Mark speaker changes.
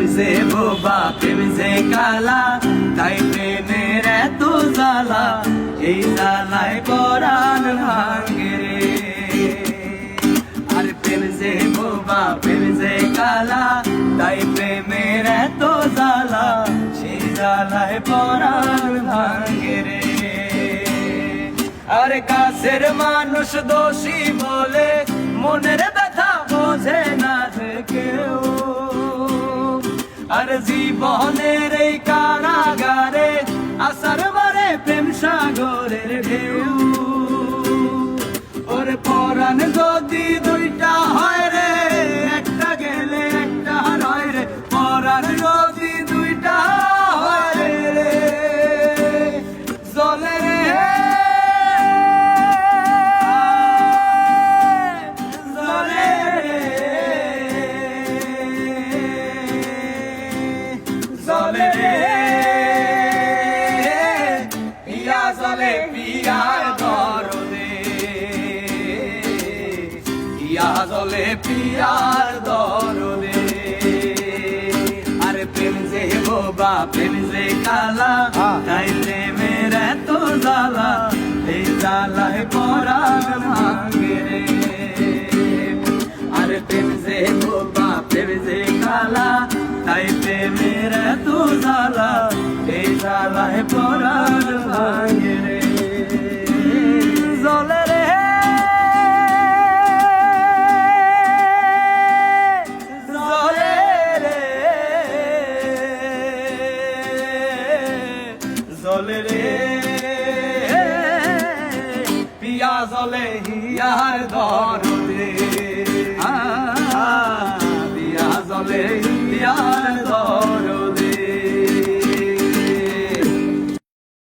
Speaker 1: से বোবা প্রেম से কালা তাই প্রেমের এত জ্বালা এই জ্বালায় পরাণ ভাঙে রে আর প্রেম से বোবা প্রেম से কালা তাই প্রেমের এত জ্বালা সেই জ্বালায় পরাণ ভাঙে রে আর কাছের মানুষ দোষী বলে মনের ব্যথা বোঝে না যে কেউ আর জীবনের এই কারাগারে আসার বারে প্রেম সাগরের ঢেউ ওর পরাণ যদি দুইটা হয় রে একটা গেলে একটা রয় রে পরাণ যদি দুইটা হয় রে জলে রে জলে রে পিয়া জলে পিয়ার দরদে পিয়া জলে পিয়ার দরদে আর প্রেম যে বোবা প্রেম যে কালা তাই প্রেমের এত জ্বালা এই জ্বালায় পরাণ ভাঙে রে আর প্রেম যে বোবা প্রেম যে কালা তাই প্রেমের এত জ্বালা এই জ্বালায় পরাণ ভাঙে রে জলে রে জলে রে জলে রে পিয়া জলে হিয়ার দরদে পিয়া জলে হিয়ার